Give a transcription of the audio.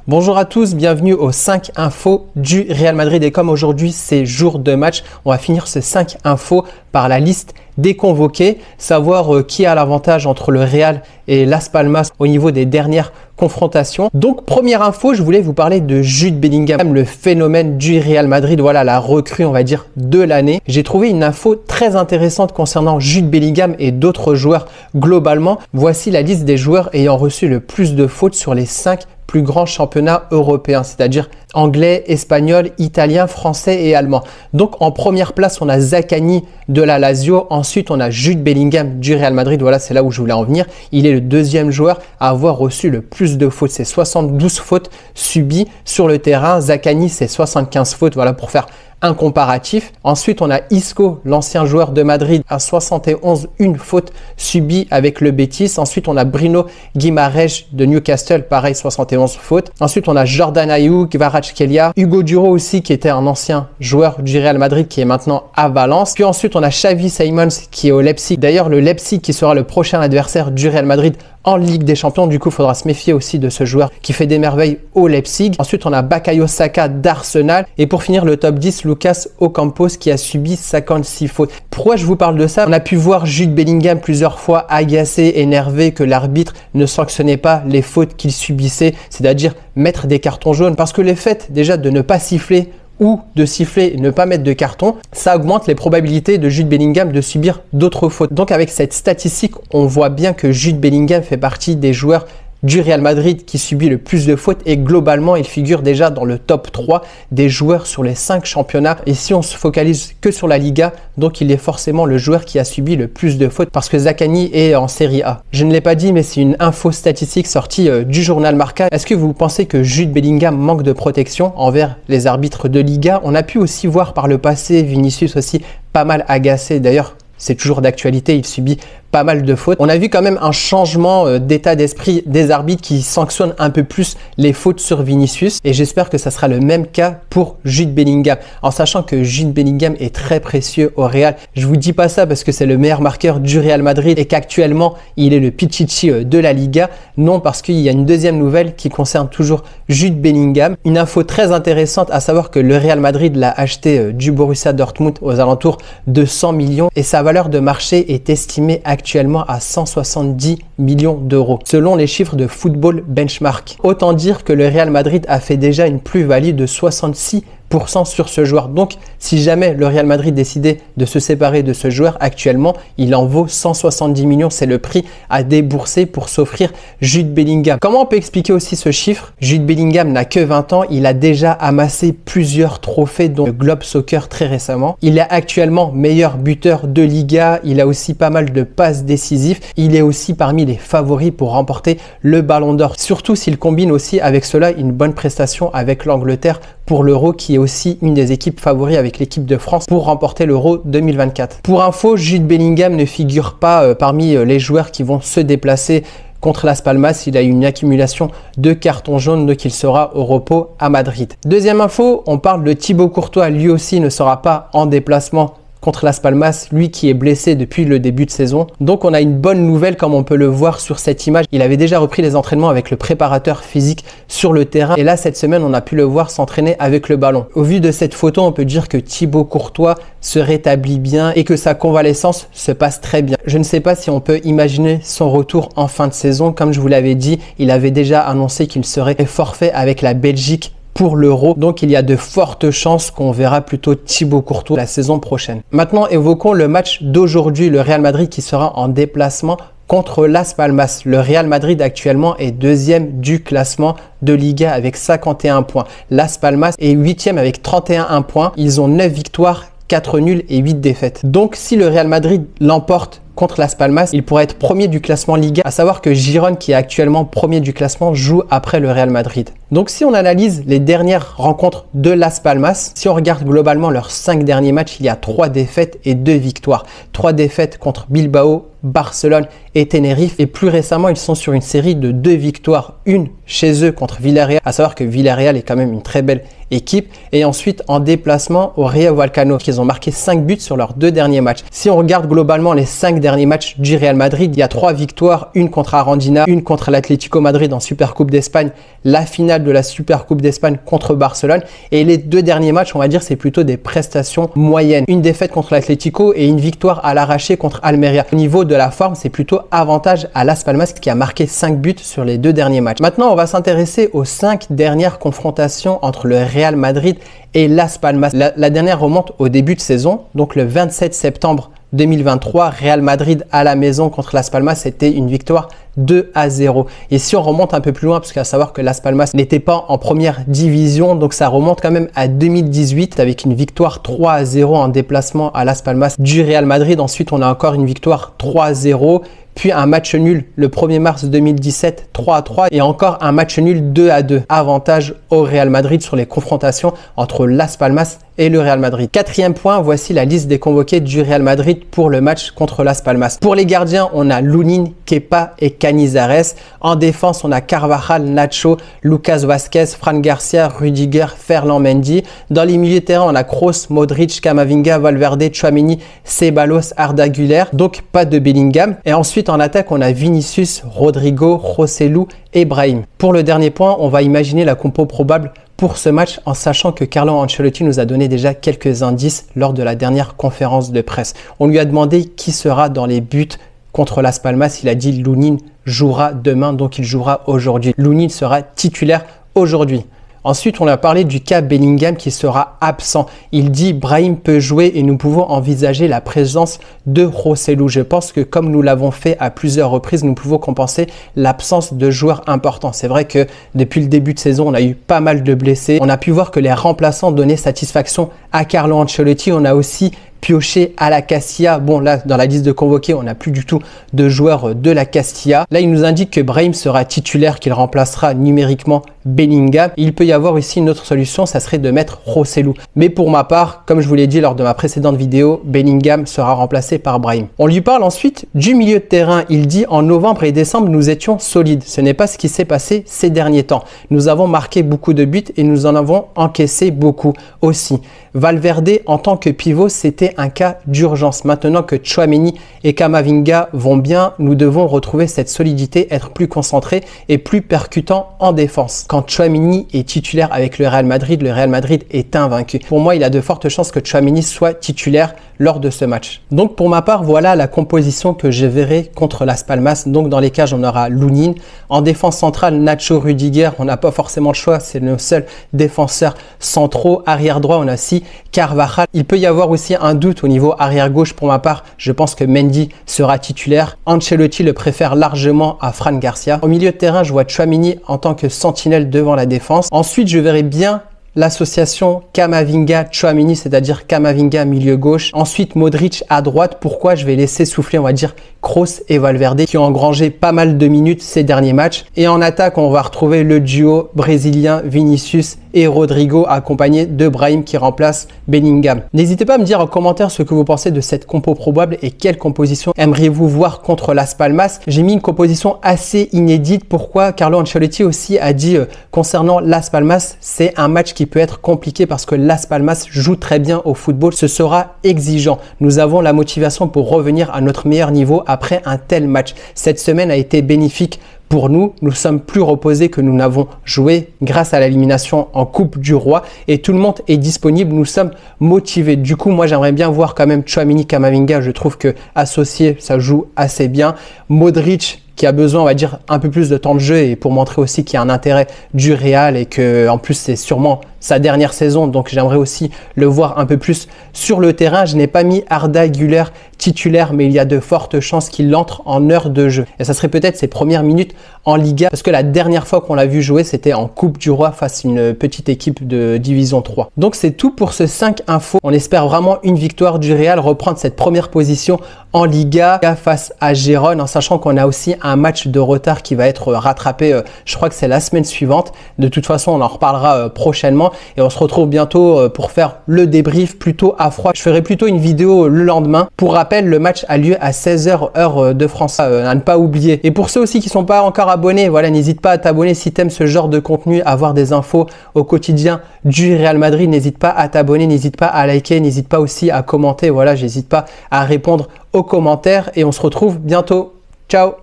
Bonjour à tous, bienvenue aux 5 infos du Real Madrid et comme aujourd'hui c'est jour de match, on va finir ces 5 infos par la liste des convoqués, savoir qui a l'avantage entre le Real et Las Palmas au niveau des dernières confrontations. Donc première info, je voulais vous parler de Jude Bellingham, le phénomène du Real Madrid, voilà la recrue on va dire de l'année. J'ai trouvé une info très intéressante concernant Jude Bellingham et d'autres joueurs globalement. Voici la liste des joueurs ayant reçu le plus de fautes sur les 5 plus grands championnats européens, c'est-à-dire anglais, espagnol, italien, français et allemand. Donc en première place, on a Zaccagni de la Lazio. Ensuite, on a Jude Bellingham du Real Madrid. Voilà, c'est là où je voulais en venir. Il est le deuxième joueur à avoir reçu le plus de fautes. C'est 72 fautes subies sur le terrain. Zaccagni, c'est 75 fautes. Voilà pour faire un comparatif. Ensuite, on a Isco, l'ancien joueur de Madrid, à 71, une faute subie avec le Betis. Ensuite, on a Bruno Guimaraes de Newcastle, pareil, 71 fautes. Ensuite, on a Jordan Ayew, Kvaratskhelia, Hugo Duro aussi, qui était un ancien joueur du Real Madrid, qui est maintenant à Valence. Puis ensuite, on a Xavi Simons, qui est au Leipzig. D'ailleurs, le Leipzig qui sera le prochain adversaire du Real Madrid en Ligue des Champions. Du coup, il faudra se méfier aussi de ce joueur qui fait des merveilles au Leipzig. Ensuite, on a Bukayo Saka d'Arsenal. Et pour finir, le top 10, Lucas Ocampos qui a subi 56 fautes. Pourquoi je vous parle de ça? On a pu voir Jude Bellingham plusieurs fois agacé, énervé que l'arbitre ne sanctionnait pas les fautes qu'il subissait, c'est-à-dire mettre des cartons jaunes. Parce que le fait déjà de ne pas siffler ou de siffler et ne pas mettre de carton, ça augmente les probabilités de Jude Bellingham de subir d'autres fautes. Donc avec cette statistique, on voit bien que Jude Bellingham fait partie des joueurs du Real Madrid qui subit le plus de fautes et globalement il figure déjà dans le top 3 des joueurs sur les 5 championnats. Et si on se focalise que sur la Liga, donc il est forcément le joueur qui a subi le plus de fautes parce que Zaccagni est en Serie A. Je ne l'ai pas dit mais c'est une info statistique sortie du journal Marca. Est-ce que vous pensez que Jude Bellingham manque de protection envers les arbitres de Liga? On a pu aussi voir par le passé Vinicius aussi pas mal agacé, d'ailleurs c'est toujours d'actualité, il subit pas mal de fautes. On a vu quand même un changement d'état d'esprit des arbitres qui sanctionnent un peu plus les fautes sur Vinicius et j'espère que ça sera le même cas pour Jude Bellingham. En sachant que Jude Bellingham est très précieux au Real. Je vous dis pas ça parce que c'est le meilleur marqueur du Real Madrid et qu'actuellement il est le Pichichi de la Liga. Non, parce qu'il y a une deuxième nouvelle qui concerne toujours Jude Bellingham. Une info très intéressante à savoir que le Real Madrid l'a acheté du Borussia Dortmund aux alentours de 100 millions et sa valeur de marché est estimée actuellement à 170 millions d'euros, selon les chiffres de Football Benchmark. Autant dire que le Real Madrid a fait déjà une plus-value de 66% sur ce joueur. Donc, si jamais le Real Madrid décidait de se séparer de ce joueur, actuellement, il en vaut 170 millions. C'est le prix à débourser pour s'offrir Jude Bellingham. Comment on peut expliquer aussi ce chiffre? Jude Bellingham n'a que 20 ans. Il a déjà amassé plusieurs trophées, dont le Globe Soccer très récemment. Il est actuellement meilleur buteur de Liga. Il a aussi pas mal de passes décisives. Il est aussi parmi les favoris pour remporter le Ballon d'Or. Surtout s'il combine aussi avec cela une bonne prestation avec l'Angleterre pour l'Euro, qui est aussi une des équipes favoris avec l'équipe de France pour remporter l'Euro 2024. Pour info, Jude Bellingham ne figure pas parmi les joueurs qui vont se déplacer contre Las Palmas. Il a eu une accumulation de cartons jaunes, donc il sera au repos à Madrid. Deuxième info, on parle de Thibaut Courtois. Lui aussi ne sera pas en déplacement contre Las Palmas, lui qui est blessé depuis le début de saison. Donc on a une bonne nouvelle comme on peut le voir sur cette image. Il avait déjà repris les entraînements avec le préparateur physique sur le terrain et là cette semaine on a pu le voir s'entraîner avec le ballon. Au vu de cette photo, on peut dire que Thibaut Courtois se rétablit bien et que sa convalescence se passe très bien. Je ne sais pas si on peut imaginer son retour en fin de saison. Comme je vous l'avais dit, il avait déjà annoncé qu'il serait forfait avec la Belgique pour l'Euro. Donc il y a de fortes chances qu'on verra plutôt Thibaut Courtois la saison prochaine. Maintenant, évoquons le match d'aujourd'hui, le Real Madrid qui sera en déplacement contre Las Palmas. Le Real Madrid actuellement est deuxième du classement de Liga avec 51 points. Las Palmas est huitième avec 31 points. Ils ont 9 victoires, 4 nuls et 8 défaites. Donc si le Real Madrid l'emporte contre Las Palmas, il pourrait être premier du classement Liga, à savoir que Girone, qui est actuellement premier du classement, joue après le Real Madrid. Donc si on analyse les dernières rencontres de Las Palmas, si on regarde globalement leurs 5 derniers matchs, il y a 3 défaites et 2 victoires. 3 défaites contre Bilbao, Barcelone et Tenerife. Et plus récemment, ils sont sur une série de 2 victoires, une chez eux contre Villarreal, à savoir que Villarreal est quand même une très belle équipe, et ensuite en déplacement au Rayo Vallecano, qu'ils ont marqué 5 buts sur leurs 2 derniers matchs. Si on regarde globalement les 5 derniers matchs du Real Madrid, il y a 3 victoires, une contre Arandina, une contre l'Atlético Madrid en Supercoupe d'Espagne, la finale de la Supercoupe d'Espagne contre Barcelone, et les 2 derniers matchs, on va dire, c'est plutôt des prestations moyennes. Une défaite contre l'Atlético et une victoire à l'arraché contre Almeria. Au niveau de la forme, c'est plutôt avantage à Las Palmas qui a marqué 5 buts sur les 2 derniers matchs. Maintenant, on va s'intéresser aux 5 dernières confrontations entre le Real Madrid et Las Palmas. La dernière remonte au début de saison, donc le 27 septembre 2023, Real Madrid à la maison contre Las Palmas, c'était une victoire 2-0. Et si on remonte un peu plus loin, parce qu'à savoir que Las Palmas n'était pas en première division, donc ça remonte quand même à 2018 avec une victoire 3-0 en déplacement à Las Palmas du Real Madrid. Ensuite, on a encore une victoire 3-0. Puis un match nul le 1er mars 2017, 3-3, et encore un match nul 2-2. Avantage au Real Madrid sur les confrontations entre Las Palmas et le Real Madrid. 4e point, voici la liste des convoqués du Real Madrid pour le match contre Las Palmas. Pour les gardiens, on a Lunin, Kepa et Canizares. En défense, on a Carvajal, Nacho, Lucas Vázquez, Fran Garcia, Rudiger, Ferland Mendy. Dans les milieux de terrain, on a Kroos, Modric, Camavinga, Valverde, Tchouaméni, Ceballos, Arda Güler. Donc pas de Bellingham. Et ensuite, en attaque, on a Vinicius, Rodrigo, Joselu et Brahim. Pour le dernier point, on va imaginer la compo probable pour ce match en sachant que Carlo Ancelotti nous a donné déjà quelques indices lors de la dernière conférence de presse. On lui a demandé qui sera dans les buts contre Las Palmas. Il a dit Lunin jouera demain, donc il jouera aujourd'hui. Lunin sera titulaire aujourd'hui. Ensuite, on a parlé du cas Bellingham qui sera absent. Il dit Brahim peut jouer et nous pouvons envisager la présence de Joselu. Je pense que comme nous l'avons fait à plusieurs reprises, nous pouvons compenser l'absence de joueurs importants. C'est vrai que depuis le début de saison, on a eu pas mal de blessés. On a pu voir que les remplaçants donnaient satisfaction à Carlo Ancelotti. On a aussi pioché à la Castilla. Bon, là, dans la liste de convoqués, on n'a plus du tout de joueurs de la Castilla. Là, il nous indique que Brahim sera titulaire, qu'il remplacera numériquement Bellingham. Il peut y avoir aussi une autre solution, ça serait de mettre Joselu. Mais pour ma part, comme je vous l'ai dit lors de ma précédente vidéo, Bellingham sera remplacé par Brahim. On lui parle ensuite du milieu de terrain. Il dit en novembre et décembre, nous étions solides. Ce n'est pas ce qui s'est passé ces derniers temps. Nous avons marqué beaucoup de buts et nous en avons encaissé beaucoup aussi. Valverde en tant que pivot, c'était un cas d'urgence. Maintenant que Tchouaméni et Camavinga vont bien, nous devons retrouver cette solidité, être plus concentrés et plus percutants en défense. Quand Tchouaméni est titulaire avec le Real Madrid est invaincu. Pour moi, il a de fortes chances que Tchouaméni soit titulaire lors de ce match. Donc pour ma part, voilà la composition que je verrai contre Las Palmas. Donc dans les cages, on aura Lunin. En défense centrale, Nacho, Rudiger, on n'a pas forcément le choix, c'est nos seuls défenseurs centraux. Arrière droit, on a aussi Carvajal. Il peut y avoir aussi un doute au niveau arrière gauche. Pour ma part, je pense que Mendy sera titulaire. Ancelotti le préfère largement à Fran Garcia. Au milieu de terrain, je vois Tchouaméni en tant que sentinelle devant la défense. Ensuite, je verrai bien l'association Camavinga-Tchouaméni, c'est-à-dire Camavinga milieu gauche. Ensuite, Modric à droite. Pourquoi je vais laisser souffler, on va dire, Kroos et Valverde qui ont engrangé pas mal de minutes ces derniers matchs. Et en attaque, on va retrouver le duo brésilien Vinicius et Rodrigo accompagné de Brahim qui remplace Bellingham. N'hésitez pas à me dire en commentaire ce que vous pensez de cette compo probable et quelle composition aimeriez-vous voir contre Las Palmas. J'ai mis une composition assez inédite. Pourquoi? Carlo Ancelotti aussi a dit concernant Las Palmas, c'est un match qui peut être compliqué parce que Las Palmas joue très bien au football. Ce sera exigeant. Nous avons la motivation pour revenir à notre meilleur niveau après un tel match. Cette semaine a été bénéfique pour nous. Nous sommes plus reposés que nous n'avons joué grâce à l'élimination en Coupe du Roi et tout le monde est disponible. Nous sommes motivés. Du coup, moi, j'aimerais bien voir quand même Tchouaméni, Camavinga. Je trouve que associé, ça joue assez bien. Modric qui a besoin, on va dire, un peu plus de temps de jeu et pour montrer aussi qu'il y a un intérêt du Real et que en plus c'est sûrement sa dernière saison, donc j'aimerais aussi le voir un peu plus sur le terrain. Je n'ai pas mis Arda Güler titulaire, mais il y a de fortes chances qu'il entre en heure de jeu et ça serait peut-être ses premières minutes en Liga, parce que la dernière fois qu'on l'a vu jouer, c'était en Coupe du Roi face à une petite équipe de Division 3. Donc c'est tout pour ce 5 infos. On espère vraiment une victoire du Real, reprendre cette première position en Liga face à Gérone, en sachant qu'on a aussi un match de retard qui va être rattrapé, je crois que c'est la semaine suivante. De toute façon, on en reparlera prochainement et on se retrouve bientôt pour faire le débrief plutôt à froid. Je ferai plutôt une vidéo le lendemain. Pour rappel, le match a lieu à 16 h heure de France, à ne pas oublier. Et pour ceux aussi qui ne sont pas encore abonnés, voilà, n'hésite pas à t'abonner si tu aimes ce genre de contenu, avoir des infos au quotidien du Real Madrid. N'hésite pas à t'abonner, n'hésite pas à liker, n'hésite pas aussi à commenter. Voilà, j'hésite pas à répondre aux commentaires et on se retrouve bientôt. Ciao!